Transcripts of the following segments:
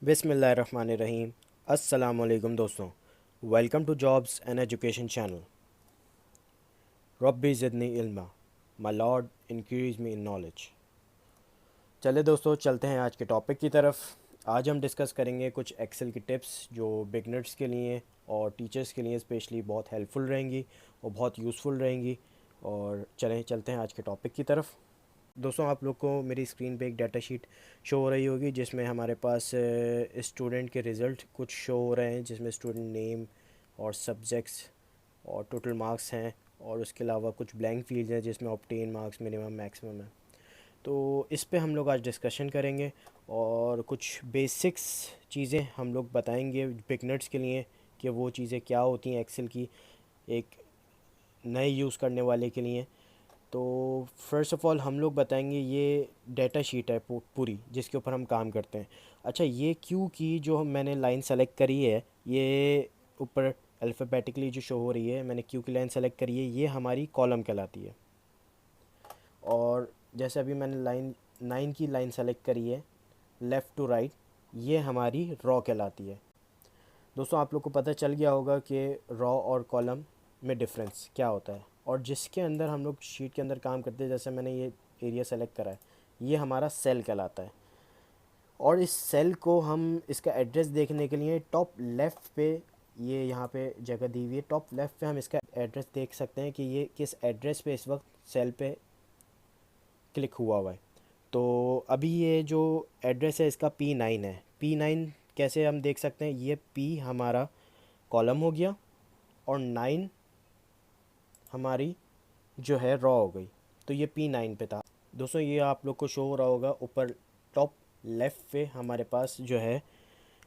बिस्मिल्लाहिर्रहमानिर्रहीम। अस्सलामुअलैकुम दोस्तों, welcome to jobs and education channel. रब्बी ज़िदनी इल्मा, my lord increase me in knowledge. चले दोस्तों, चलते हैं आज के टॉपिक की तरफ। आज हम डिस्कस करेंगे कुछ एक्सेल की टिप्स जो बिगनर्स के लिए और टीचर्स के लिए स्पेशली बहुत हेल्पफुल रहेंगी और बहुत यूज़फुल रहेंगी। और चलते हैं आज के टॉपिक की तरफ। दोस्तों, आप लोग को मेरी स्क्रीन पे एक डाटा शीट शो हो रही होगी जिसमें हमारे पास स्टूडेंट के रिज़ल्ट कुछ शो हो रहे हैं, जिसमें स्टूडेंट नेम और सब्जेक्ट्स और टोटल मार्क्स हैं, और उसके अलावा कुछ ब्लैंक फील्ड्स हैं जिसमें ऑब्टेन मार्क्स मिनिमम मैक्सिमम है। तो इस पे हम लोग आज डिस्कशन करेंगे और कुछ बेसिक्स चीज़ें हम लोग बताएंगे बिगनर्स के लिए कि वो चीज़ें क्या होती हैं एक्सेल की, एक नए यूज़ करने वाले के लिए। तो फर्स्ट ऑफ़ ऑल हम लोग बताएंगे ये डाटा शीट है पूरी जिसके ऊपर हम काम करते हैं। अच्छा, ये क्यू की जो मैंने लाइन सेलेक्ट करी है, ये ऊपर अल्फ़ाबेटिकली जो शो हो रही है, मैंने क्यू की लाइन सेलेक्ट करी है, ये हमारी कॉलम कहलाती है। और जैसे अभी मैंने लाइन 9 की लाइन सेलेक्ट करी है लेफ़्ट टू राइट, ये हमारी रॉ कहलाती है। दोस्तों, आप लोग को पता चल गया होगा कि रॉ और कॉलम में डिफरेंस क्या होता है, और जिसके अंदर हम लोग शीट के अंदर काम करते हैं, जैसे मैंने ये एरिया सेलेक्ट करा है, ये हमारा सेल कहलाता है। और इस सेल को हम इसका एड्रेस देखने के लिए टॉप लेफ़्ट पे, ये यहाँ पे जगह दी हुई है, टॉप लेफ़्ट पे हम इसका एड्रेस देख सकते हैं कि ये किस एड्रेस पे इस वक्त सेल पे क्लिक हुआ है। तो अभी ये जो एड्रेस है इसका P9 है। P9 कैसे हम देख सकते हैं, ये P हमारा कॉलम हो गया और 9 हमारी जो है रॉ हो गई। तो ये P9 पे था। दोस्तों, ये आप लोग को शो हो रहा होगा ऊपर टॉप लेफ़्ट पे हमारे पास जो है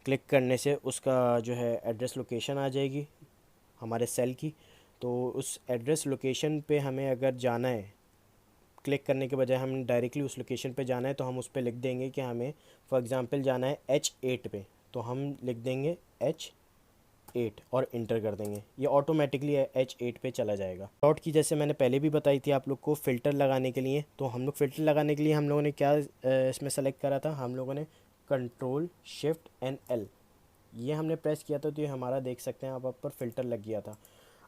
क्लिक करने से उसका जो है एड्रेस लोकेशन आ जाएगी हमारे सेल की। तो उस एड्रेस लोकेशन पे हमें अगर जाना है, क्लिक करने के बजाय हम डायरेक्टली उस लोकेशन पे जाना है, तो हम उस पर लिख देंगे कि हमें फॉर एग्ज़ाम्पल जाना है H8 पे, तो हम लिख देंगे H8 और इंटर कर देंगे, ये ऑटोमेटिकली H8 पे चला जाएगा। डॉट की जैसे मैंने पहले भी बताई थी आप लोग को फ़िल्टर लगाने के लिए, तो हम लोग फ़िल्टर लगाने के लिए हम लोगों ने क्या इसमें सेलेक्ट करा था, हम लोगों ने कंट्रोल शिफ्ट एंड एल, ये हमने प्रेस किया था, तो ये हमारा देख सकते हैं आप पर फ़िल्टर लग गया था।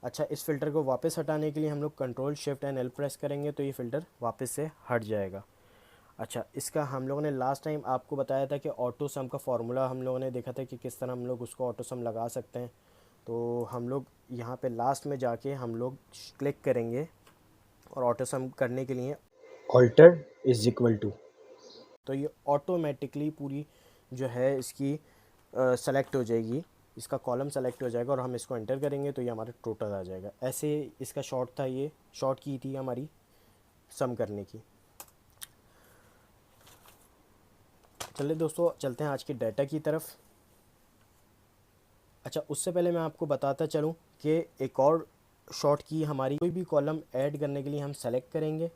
अच्छा, इस फ़िल्टर को वापस हटाने के लिए हम लोग control shift and L press करेंगे, तो ये फ़िल्टर वापस से हट जाएगा। अच्छा, इसका हम लोगों ने लास्ट टाइम आपको बताया था कि ऑटो सम का फार्मूला हम लोगों ने देखा था कि किस तरह हम लोग उसको ऑटो सम लगा सकते हैं। तो हम लोग यहाँ पे लास्ट में जाके हम लोग क्लिक करेंगे और ऑटो सम करने के लिए ऑल्टर इज इक्वल टू, तो ये ऑटोमेटिकली पूरी जो है इसकी सेलेक्ट हो जाएगी, इसका कॉलम सेलेक्ट हो जाएगा और हम इसको एंटर करेंगे तो ये हमारा टोटल आ जाएगा। ऐसे इसका शॉर्ट था, ये शॉर्ट की थी हमारी सम करने की। चलिए दोस्तों, चलते हैं आज के डाटा की तरफ। अच्छा, उससे पहले मैं आपको बताता चलूँ कि एक और शॉर्ट की हमारी, कोई भी कॉलम ऐड करने के लिए हम सेलेक्ट करेंगे,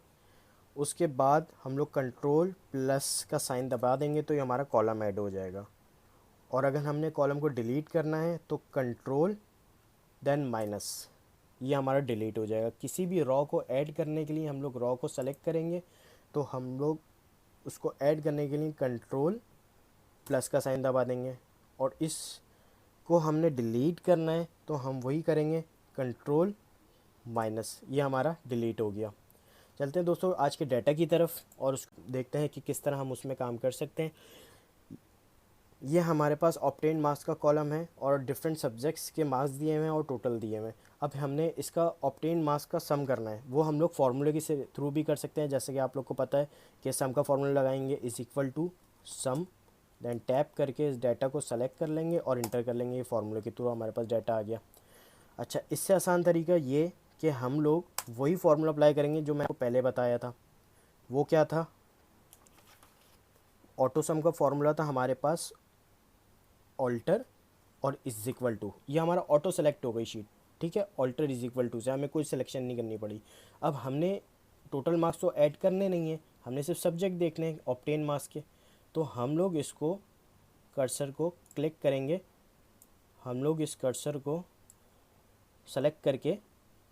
उसके बाद हम लोग कंट्रोल प्लस का साइन दबा देंगे तो ये हमारा कॉलम ऐड हो जाएगा। और अगर हमने कॉलम को डिलीट करना है तो कंट्रोल देन माइनस, ये हमारा डिलीट हो जाएगा। किसी भी रॉ को ऐड करने के लिए हम लोग रॉ को सेलेक्ट करेंगे, तो हम लोग उसको ऐड करने के लिए कंट्रोल प्लस का साइन दबा देंगे, और इसको हमने डिलीट करना है तो हम वही करेंगे कंट्रोल माइनस, ये हमारा डिलीट हो गया। चलते हैं दोस्तों आज के डाटा की तरफ और देखते हैं कि किस तरह हम उसमें काम कर सकते हैं। ये हमारे पास ऑब्टेन मार्क्स का कॉलम है और डिफरेंट सब्जेक्ट्स के मार्क्स दिए हुए हैं और टोटल दिए हुए हैं। अब हमने इसका ऑब्टेन मार्क्स का सम करना है, वो हम लोग फार्मूले के से थ्रू भी कर सकते हैं। जैसे कि आप लोग को पता है कि सम का फार्मूला लगाएंगे is equal to sum, then tap करके इस डाटा को सेलेक्ट कर लेंगे और इंटर कर लेंगे, ये फार्मूले के थ्रू हमारे पास डाटा आ गया। अच्छा, इससे आसान तरीका ये कि हम लोग वही फार्मूला अप्लाई करेंगे जो मैं आपको पहले बताया था। वो क्या था, ऑटो सम का फार्मूला था हमारे पास ऑल्टर और इज इक्वल टू, ये हमारा ऑटो सेलेक्ट हो गई शीट, ठीक है। ऑल्टर इज इक्वल टू से हमें कोई सिलेक्शन नहीं करनी पड़ी। अब हमने टोटल मार्क्स तो ऐड करने नहीं है, हमने सिर्फ सब्जेक्ट देखने हैं ऑब्टेन मार्क्स के। तो हम लोग इसको कर्सर को क्लिक करेंगे, हम लोग इस कर्सर को सेलेक्ट करके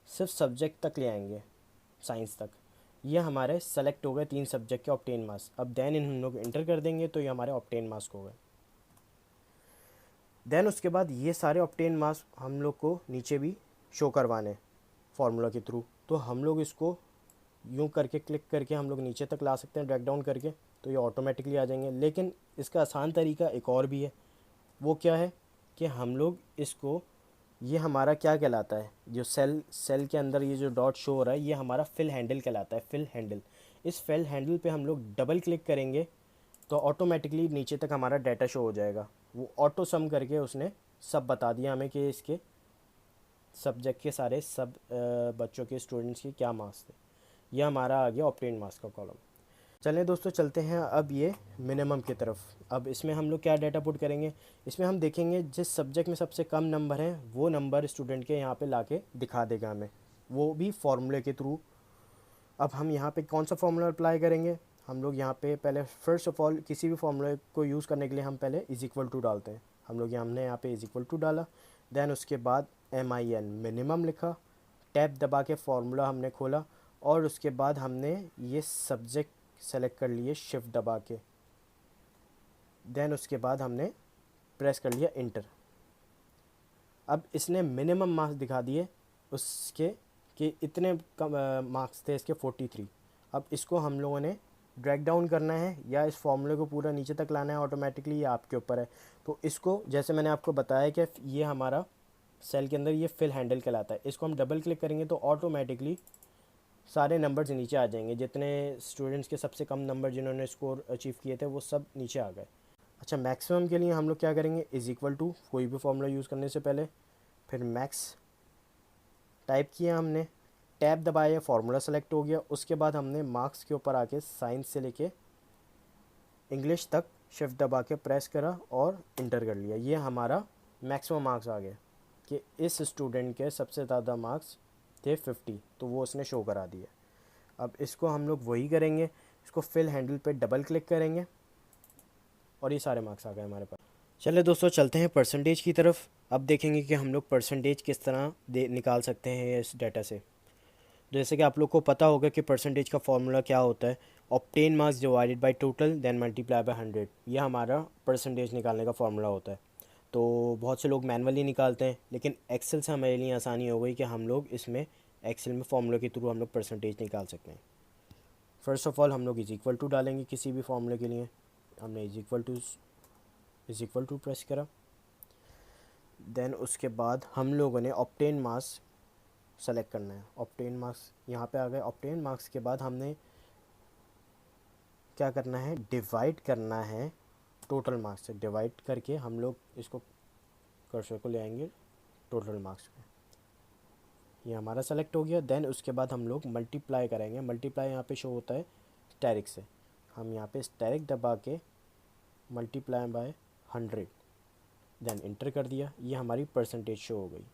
सिर्फ सब्जेक्ट तक ले आएंगे, साइंस तक। ये हमारे सेलेक्ट हो गए 3 सब्जेक्ट के ऑब्टेन मार्क्स। अब देन इन हम लोग इंटर कर देंगे तो ये हमारे ऑब्टेन मार्क्स हो गए। देन उसके बाद ये सारे ऑब्टेन मार्क्स हम लोग को नीचे भी शो करवाने फार्मूला के थ्रू। तो हम लोग इसको यूँ करके क्लिक करके हम लोग नीचे तक ला सकते हैं ड्रैग डाउन करके, तो ये ऑटोमेटिकली आ जाएंगे। लेकिन इसका आसान तरीका एक और भी है, वो क्या है कि हम लोग इसको, ये हमारा क्या कहलाता है, जो सेल के अंदर ये जो डॉट शो हो रहा है ये हमारा फिल हैंडल कहलाता है, फिल हैंडल। इस फिल हैंडल पे हम लोग डबल क्लिक करेंगे तो ऑटोमेटिकली नीचे तक हमारा डाटा शो हो जाएगा। वो ऑटो सम करके उसने सब बता दिया हमें कि इसके सब्जेक्ट के सारे सब बच्चों के स्टूडेंट्स के क्या मार्क्स थे। यह हमारा आ गया ऑब्टेन मार्क्स का कॉलम। चलें दोस्तों, चलते हैं अब ये मिनिमम की तरफ। अब इसमें हम लोग क्या डाटा पुट करेंगे, इसमें हम देखेंगे जिस सब्जेक्ट में सबसे कम नंबर है वो नंबर स्टूडेंट के यहाँ पे लाके दिखा देगा हमें, वो भी फॉर्मूले के थ्रू। अब हम यहाँ पे कौन सा फॉर्मूला अप्लाई करेंगे, हम लोग यहाँ पे पहले फर्स्ट ऑफ ऑल किसी भी फॉर्मूले को यूज़ करने के लिए हम पहले इज इक्वल टू डालते हैं। हम लोग हमने यहाँ पे इज इक्वल टू डाला, देन उसके बाद MIN मिनिमम लिखा, टैब दबा के फार्मूला हमने खोला, और उसके बाद हमने ये सब्जेक्ट सेलेक्ट कर लिए शिफ्ट दबा के, देन उसके बाद हमने प्रेस कर लिया इंटर। अब इसने मिनिमम मार्क्स दिखा दिए उसके कि इतने कम मार्क्स थे इसके 43। अब इसको हम लोगों ने ड्रैग डाउन करना है या इस फॉर्मूले को पूरा नीचे तक लाना है ऑटोमेटिकली, ये आपके ऊपर है। तो इसको जैसे मैंने आपको बताया कि ये हमारा सेल के अंदर ये फिल हैंडल कहलाता है, इसको हम डबल क्लिक करेंगे तो ऑटोमेटिकली सारे नंबर्स नीचे आ जाएंगे, जितने स्टूडेंट्स के सबसे कम नंबर जिन्होंने स्कोर अचीव किए थे वो सब नीचे आ गए। अच्छा, मैक्सिमम के लिए हम लोग क्या करेंगे, इज इक्वल टू कोई भी फॉर्मूला यूज़ करने से पहले, फिर मैक्स टाइप किया हमने, टैब दबाया, फार्मूला सेलेक्ट हो गया। उसके बाद हमने मार्क्स के ऊपर आके साइंस से लेके इंग्लिश तक शिफ्ट दबा के प्रेस करा और इंटर कर लिया। ये हमारा मैक्सिमम मार्क्स आ गया कि इस स्टूडेंट के सबसे ज़्यादा मार्क्स थे 50, तो वो उसने शो करा दिया। अब इसको हम लोग वही करेंगे, इसको फिल हैंडल पे डबल क्लिक करेंगे और ये सारे मार्क्स आ गए हमारे पास। चलिए दोस्तों, चलते हैं परसेंटेज की तरफ। अब देखेंगे कि हम लोग परसेंटेज किस तरह निकाल सकते हैं इस डाटा से। जैसे कि आप लोग को पता होगा कि परसेंटेज का फॉर्मूला क्या होता है, obtain marks divided by total then multiply by 100। ये हमारा परसेंटेज निकालने का फॉर्मूला होता है। तो बहुत से लोग मैनुअली निकालते हैं, लेकिन एक्सेल से हमारे लिए आसानी हो गई कि हम लोग इसमें एक्सेल में फॉर्मूले के थ्रू हम लोग परसेंटेज निकाल सकते हैं। फ़र्स्ट ऑफ ऑल हम लोग इज इक्वल टू डालेंगे किसी भी फॉर्मूले के लिए। हमने इज इक्वल टू प्रेस करा, देन उसके बाद हम लोगों ने ऑब्टेन मार्क्स सेलेक्ट करना है। ऑब्टेन मार्क्स यहाँ पे आ गए। ऑब्टेन मार्क्स के बाद हमने क्या करना है, डिवाइड करना है टोटल मार्क्स से। डिवाइड करके हम लोग इसको कर्सर को ले आएंगे टोटल मार्क्स पे, ये हमारा सेलेक्ट हो गया। देन उसके बाद हम लोग मल्टीप्लाई करेंगे। मल्टीप्लाई यहाँ पे शो होता है स्टैरिक से, हम यहाँ पे स्टैरिक दबा के मल्टीप्लाई बाय 100, देन इंटर कर दिया। ये हमारी परसेंटेज शो हो गई।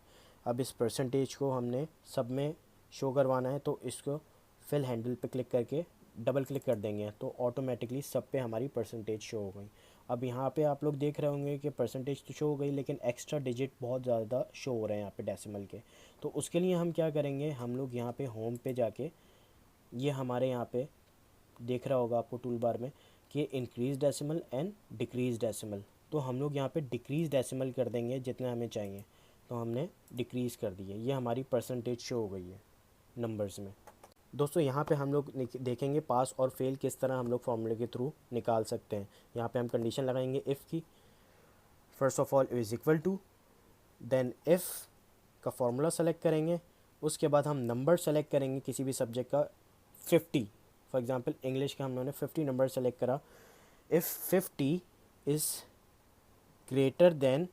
अब इस परसेंटेज को हमने सब में शो करवाना है, तो इसको फिल हैंडल पे क्लिक करके डबल क्लिक कर देंगे तो ऑटोमेटिकली सब पे हमारी परसेंटेज शो हो गई। अब यहाँ पे आप लोग देख रहे होंगे कि परसेंटेज तो शो हो गई, लेकिन एक्स्ट्रा डिजिट बहुत ज़्यादा शो हो रहे हैं यहाँ पे डेसिमल के। तो उसके लिए हम क्या करेंगे, हम लोग यहाँ पे होम पे जाके, ये हमारे यहाँ पे देख रहा होगा आपको टूल बार में कि increase decimal and decrease decimal, तो हम लोग यहाँ पे डिक्रीज डेसिमल कर देंगे जितने हमें चाहिए। तो हमने डिक्रीज़ कर दिए, ये हमारी परसेंटेज शो हो गई है नंबर्स में। दोस्तों यहाँ पे हम लोग देखेंगे पास और फेल किस तरह हम लोग फॉर्मूले के थ्रू निकाल सकते हैं। यहाँ पे हम कंडीशन लगाएंगे इफ़ की, first of all is equal to, then if का फॉर्मूला सेलेक्ट करेंगे। उसके बाद हम नंबर सेलेक्ट करेंगे किसी भी सब्जेक्ट का 50, फॉर एग्जांपल इंग्लिश का हमने 50 नंबर सेलेक्ट करा। इफ़ 50 इज़ ग्रेटर देन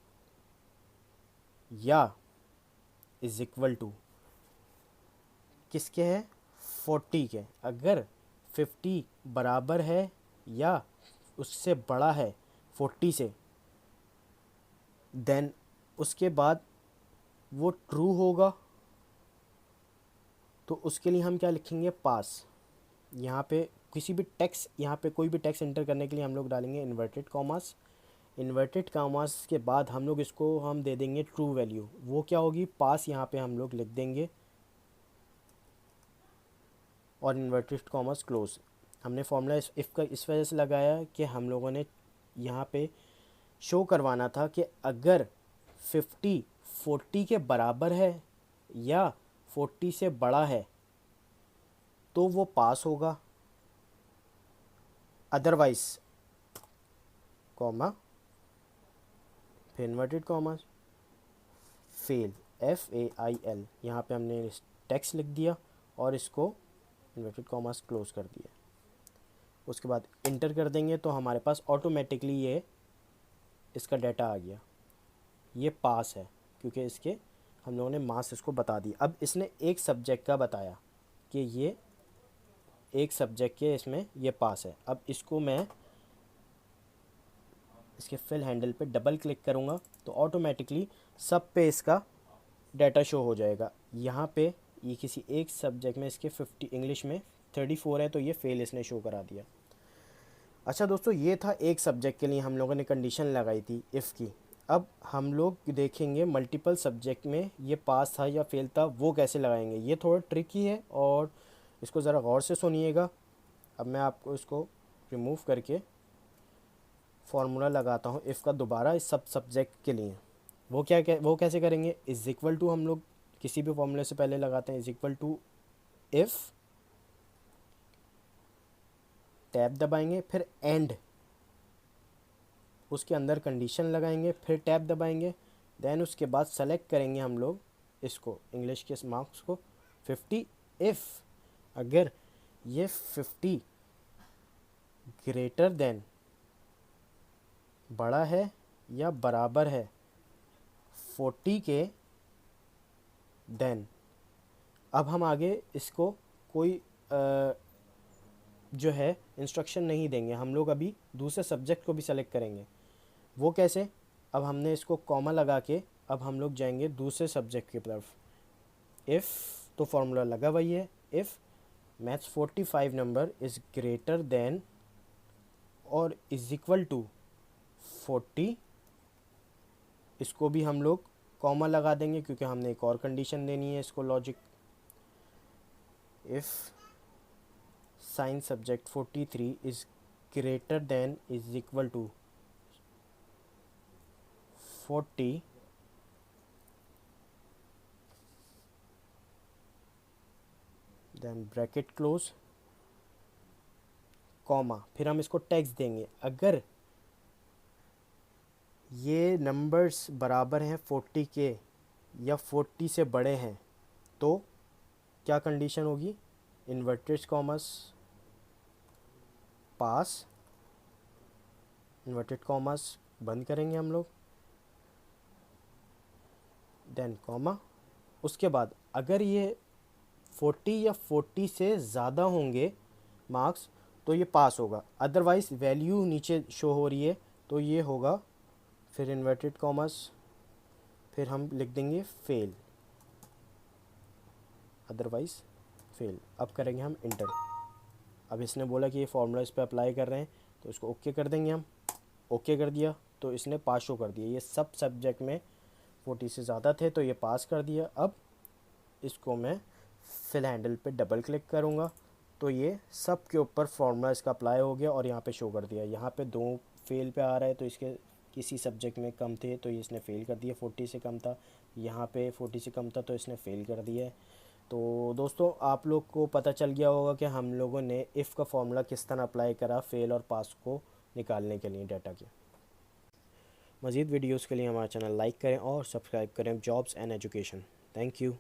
या इज़ इक्वल टू किसके है, 40 के। अगर 50 बराबर है या उससे बड़ा है 40 से, देन उसके बाद वो ट्रू होगा। तो उसके लिए हम क्या लिखेंगे, पास। यहाँ पे किसी भी टेक्स्ट, यहाँ पे कोई भी टेक्स्ट एंटर करने के लिए हम लोग डालेंगे इन्वर्टेड कॉमास। इन्वर्टेड कॉमास के बाद हम लोग इसको हम दे देंगे ट्रू वैल्यू, वो क्या होगी, पास। यहाँ पे हम लोग लिख देंगे और इन्वर्टेड कॉमास क्लोज। हमने फॉर्मूला इफ़ का इस वजह से लगाया कि हम लोगों ने यहाँ पे शो करवाना था कि अगर 50 40 के बराबर है या 40 से बड़ा है तो वो पास होगा, अदरवाइज कॉमा फिर इन्वर्टेड कॉमा फेल, FAIL। यहाँ पे हमने टेक्स्ट लिख दिया और इसको इन्वर्टेड कॉमास क्लोज कर दिया। उसके बाद इंटर कर देंगे तो हमारे पास ऑटोमेटिकली ये इसका डाटा आ गया, ये पास है क्योंकि इसके हम लोगों ने मार्क्स इसको बता दी। अब इसने एक सब्जेक्ट का बताया कि ये एक सब्जेक्ट के इसमें ये पास है। अब इसको मैं इसके फिल हैंडल पे डबल क्लिक करूँगा तो ऑटोमेटिकली सब पे इसका डाटा शो हो जाएगा। यहाँ पे ये किसी एक सब्जेक्ट में इसके 50 इंग्लिश में 34 है तो ये फेल इसने शो करा दिया। अच्छा दोस्तों, ये था एक सब्जेक्ट के लिए हम लोगों ने कंडीशन लगाई थी इफ़ की। अब हम लोग देखेंगे मल्टीपल सब्जेक्ट में ये पास था या फेल था वो कैसे लगाएंगे। ये थोड़ा ट्रिकी है और इसको ज़रा गौर से सुनिएगा। अब मैं आपको इसको रिमूव करके फार्मूला लगाता हूँ इफ़ का दोबारा इस सब सब्जेक्ट के लिए। वो कैसे करेंगे, इज़ इक्वल टू हम लोग किसी भी फॉर्मूले से पहले लगाते हैं, is equal to if, tab दबाएंगे, फिर एंड, उसके अंदर कंडीशन लगाएंगे, फिर टैब दबाएंगे, देन उसके बाद सेलेक्ट करेंगे हम लोग इसको इंग्लिश के मार्क्स को 50। इफ़ अगर ये 50 ग्रेटर देन बड़ा है या बराबर है 40 के, देन अब हम आगे इसको कोई जो है इंस्ट्रक्शन नहीं देंगे, हम लोग अभी दूसरे सब्जेक्ट को भी सेलेक्ट करेंगे। वो कैसे, अब हमने इसको कॉमा लगा के अब हम लोग जाएंगे दूसरे सब्जेक्ट की तरफ। इफ़ तो फार्मूला लगा हुआ है, if maths 45 number is greater then और इज़ इक्वल टू 40, इसको भी हम लोग कॉमा लगा देंगे क्योंकि हमने एक और कंडीशन देनी है इसको logic. If sign subject 43 is greater than is equal to 40, then bracket close, comma, फिर हम इसको टेक्स्ट देंगे। अगर ये नंबर्स बराबर हैं 40 के या 40 से बड़े हैं तो क्या कंडीशन होगी, इन्वर्टेड कॉमर्स पास, इन्वर्टेड कॉमर्स बंद करेंगे हम लोग, देन कॉमा। उसके बाद अगर ये 40 या 40 से ज़्यादा होंगे मार्क्स तो ये पास होगा, अदरवाइज़ वैल्यू नीचे शो हो रही है तो ये होगा, फिर इन्वर्टेड कॉमर्स, फिर हम लिख देंगे फेल, अदरवाइज़ फेल। अब करेंगे हम इंटर। अब इसने बोला कि ये फार्मूला इस पर अप्लाई कर रहे हैं तो इसको ओके कर देंगे हम। ओके कर दिया तो इसने पास शो कर दिया, ये सब सब्जेक्ट में 40 से ज़्यादा थे तो ये पास कर दिया। अब इसको मैं फिल हैंडल पे डबल क्लिक करूँगा तो ये सब के ऊपर फार्मूला इसका अप्लाई हो गया और यहाँ पे शो कर दिया। यहाँ पे 2 फेल पे आ रहा है तो इसके किसी सब्जेक्ट में कम थे तो इसने फ़ेल कर दिया, 40 से कम था, यहाँ पे 40 से कम था तो इसने फ़ेल कर दिया है। तो दोस्तों आप लोग को पता चल गया होगा कि हम लोगों ने इफ़ का फार्मूला किस तरह अप्लाई करा फेल और पास को निकालने के लिए डाटा के। मज़ीद वीडियोज़ के लिए हमारा चैनल लाइक करें और सब्सक्राइब करें, jobs and education. Thank you.